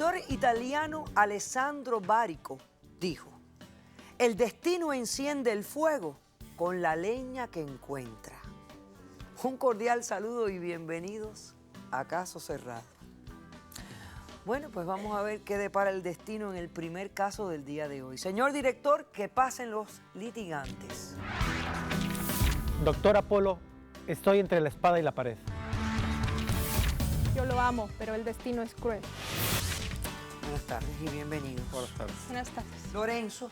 escritor italiano Alessandro Barico dijo: el destino enciende el fuego con la leña que encuentra. Un cordial saludo y bienvenidos a Caso Cerrado. Bueno, pues vamos a ver qué depara el destino en el primer caso del día de hoy. Señor director, que pasen los litigantes. Doctor Apolo, estoy entre la espada y la pared. Yo lo amo, pero el destino es cruel. Buenas tardes y bienvenidos. Buenas tardes. Buenas tardes. Lorenzo,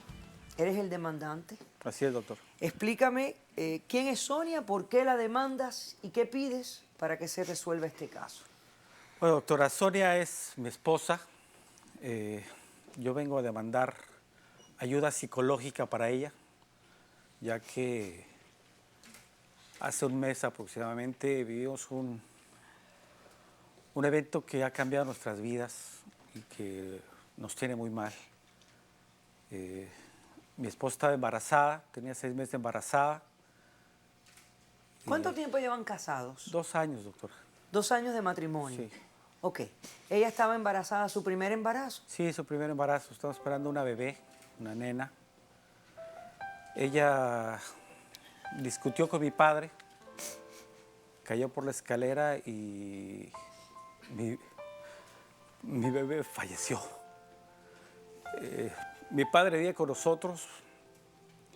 eres el demandante. Así es, doctor. Explícame quién es Sonia, por qué la demandas y qué pides para que se resuelva este caso. Bueno, doctora, Sonia es mi esposa. Yo vengo a demandar ayuda psicológica para ella, ya que hace un mes aproximadamente vivimos un evento que ha cambiado nuestras vidas y que nos tiene muy mal. Mi esposa estaba embarazada, tenía 6 meses embarazada. ¿Cuánto tiempo llevan casados? 2 años, doctora. 2 años de matrimonio. Sí. Ok. Ella estaba embarazada, su primer embarazo. Sí, su primer embarazo. Estamos esperando una bebé, una nena. Ella discutió con mi padre, cayó por la escalera y mi bebé falleció. Mi padre vivía con nosotros.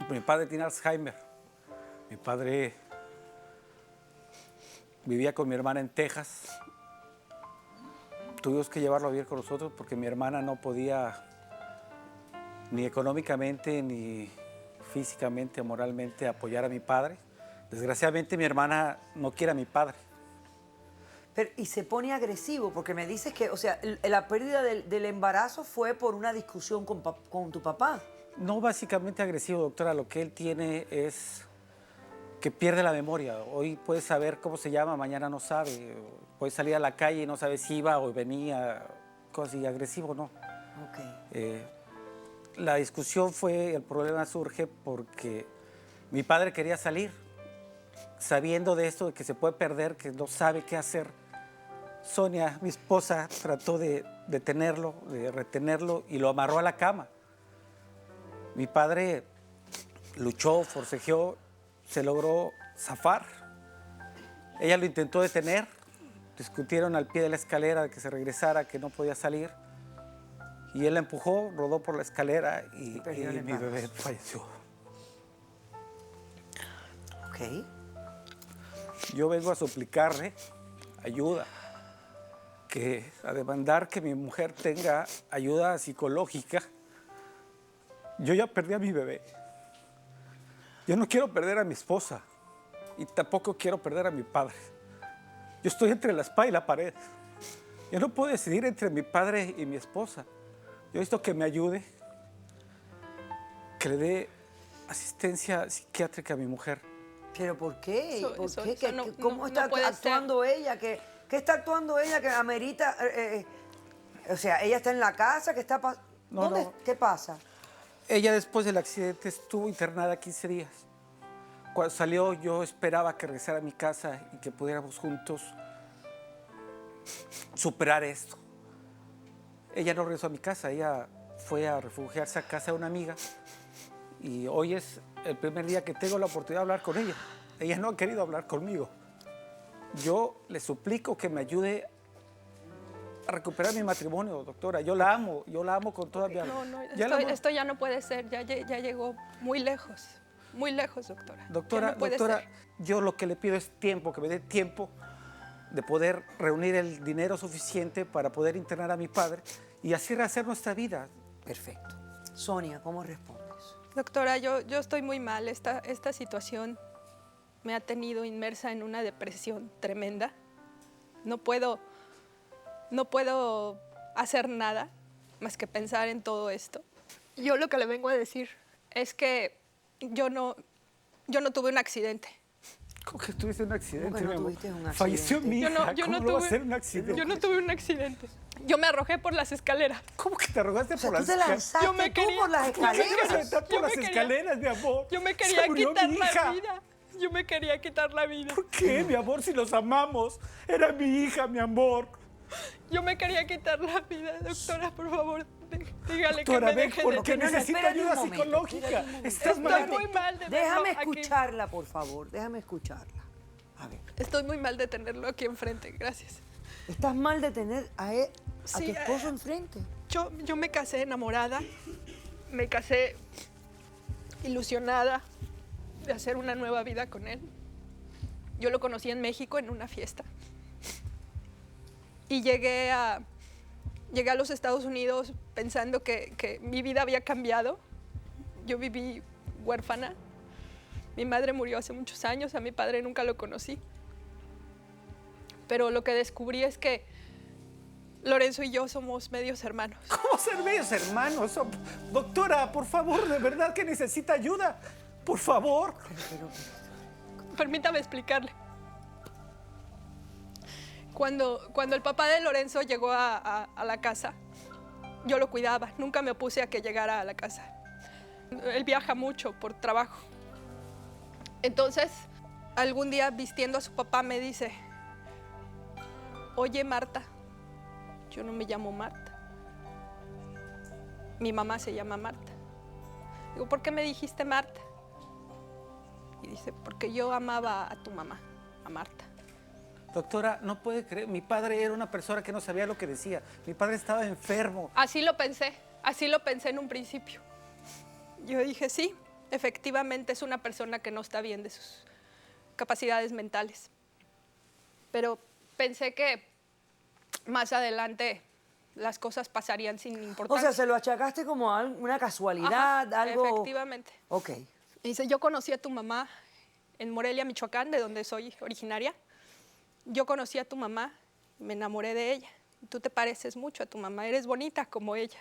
Mi padre tiene Alzheimer. Mi padre vivía con mi hermana en Texas. Tuvimos que llevarlo a vivir con nosotros porque mi hermana no podía ni económicamente, ni físicamente, moralmente apoyar a mi padre. Desgraciadamente mi hermana no quiere a mi padre. Pero, y se pone agresivo porque me dices que, o sea, la pérdida del embarazo fue por una discusión con tu papá. No básicamente agresivo, doctora. Lo que él tiene es que pierde la memoria. Hoy puede saber cómo se llama, mañana no sabe. Puede salir a la calle y no sabe si iba o venía. Cosas así, agresivo no. Ok. La discusión el problema surge porque mi padre quería salir, sabiendo de esto, de que se puede perder, que no sabe qué hacer. Sonia, mi esposa, trató de detenerlo, de retenerlo y lo amarró a la cama. Mi padre luchó, forcejeó, se logró zafar. Ella lo intentó detener, discutieron al pie de la escalera de que se regresara, que no podía salir. Y él la empujó, rodó por la escalera y mi bebé falleció. Ok. Yo vengo a suplicarle ayuda, a demandar que mi mujer tenga ayuda psicológica. Yo ya perdí a mi bebé. Yo no quiero perder a mi esposa y tampoco quiero perder a mi padre. Yo estoy entre la espada y la pared. Yo no puedo decidir entre mi padre y mi esposa. Yo necesito que me ayude, que le dé asistencia psiquiátrica a mi mujer. ¿Pero por qué? ¿Por qué? Eso no- ¿Cómo está puede actuando ella? ¿Qué está actuando ella que amerita? O sea, ella está en la casa, ¿qué está pasando? No. ¿Qué pasa? Ella después del accidente estuvo internada 15 días. Cuando salió yo esperaba que regresara a mi casa y que pudiéramos juntos superar esto. Ella no regresó a mi casa, ella fue a refugiarse a casa de una amiga y hoy es el primer día que tengo la oportunidad de hablar con ella. Ella no ha querido hablar conmigo. Yo le suplico que me ayude a recuperar mi matrimonio, doctora. Yo la amo con toda mi alma. Esto ya no puede ser, ya llegó muy lejos, doctora. Doctora, Ya no puede doctora, ser. yo lo que le pido es tiempo, que me dé tiempo de poder reunir el dinero suficiente para poder internar a mi padre y así rehacer nuestra vida. Perfecto. Sonia, ¿cómo respondes? Doctora, yo estoy muy mal. Esta situación me ha tenido inmersa en una depresión tremenda. No puedo hacer nada más que pensar en todo esto. Yo lo que le vengo a decir es que yo no tuve un accidente. ¿Cómo que tuviste un accidente, ¿Cómo que no mi amor? tuviste un accidente? Falleció mi hija. Yo ¿Cómo no no va a tuve- ser un accidente? Yo no tuve un accidente. Yo me arrojé por las escaleras. ¿Cómo que te arrogaste O sea, por tú las te escaleras? lanzaste Yo me tú quería- por las yo ¿Por qué te ibas a escaleras. aventar por Yo las me quería- escaleras, mi amor? Yo me Se quería murió quitar mi la hija. vida. Yo me quería quitar la vida. ¿Por qué, mi amor? Si los amamos. Era mi hija, mi amor. Yo me quería quitar la vida, doctora, por favor. Dígale Doctora, que me ven, deje por de lo que tener- necesita espérate un ayuda momento, psicológica. espérate un momento. Estás Estoy mal. muy mal de Déjame verlo aquí. escucharla, por favor. Déjame escucharla. A ver. Estoy muy mal de tenerlo aquí enfrente, gracias. ¿Estás mal de tener a Sí, tu esposo enfrente? Yo me casé enamorada, me casé ilusionada de hacer una nueva vida con él. Yo lo conocí en México en una fiesta. Y llegué a los Estados Unidos pensando que mi vida había cambiado. Yo viví huérfana. Mi madre murió hace muchos años, a mi padre nunca lo conocí. Pero lo que descubrí es que Lorenzo y yo somos medios hermanos. ¿Cómo ser medios hermanos? Oh, doctora, por favor, de verdad que necesita ayuda. Por favor. Permítame explicarle. Cuando el papá de Lorenzo llegó a la casa, yo lo cuidaba. Nunca me opuse a que llegara a la casa. Él viaja mucho por trabajo. Entonces, algún día vistiendo a su papá me dice, oye Marta, yo no me llamo Marta. Mi mamá se llama Marta. Digo, ¿por qué me dijiste Marta? Y dice, porque yo amaba a tu mamá, a Marta. Doctora, no puede creer. Mi padre era una persona que no sabía lo que decía. Mi padre estaba enfermo. Así lo pensé en un principio. Yo dije, sí, efectivamente es una persona que no está bien de sus capacidades mentales. Pero pensé que más adelante las cosas pasarían sin O importancia. sea, se lo achacaste como a una casualidad, Ajá, algo... efectivamente. Ok. Y dice, yo conocí a tu mamá en Morelia, Michoacán, de donde soy originaria. Yo conocí a tu mamá, me enamoré de ella. Tú te pareces mucho a tu mamá, eres bonita como ella.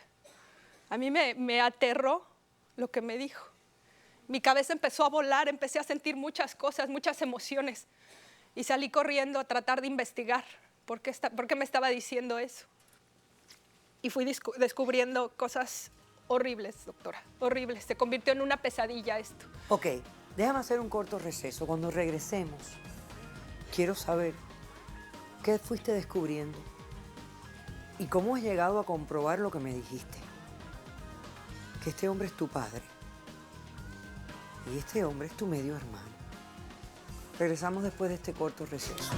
A mí me aterró lo que me dijo. Mi cabeza empezó a volar, empecé a sentir muchas cosas, muchas emociones. Y salí corriendo a tratar de investigar por qué me estaba diciendo eso. Y fui descubriendo cosas horribles, doctora, horribles. Se convirtió en una pesadilla esto. Ok, déjame hacer un corto receso. Cuando regresemos, quiero saber qué fuiste descubriendo y cómo has llegado a comprobar lo que me dijiste. Que este hombre es tu padre y este hombre es tu medio hermano. Regresamos después de este corto receso.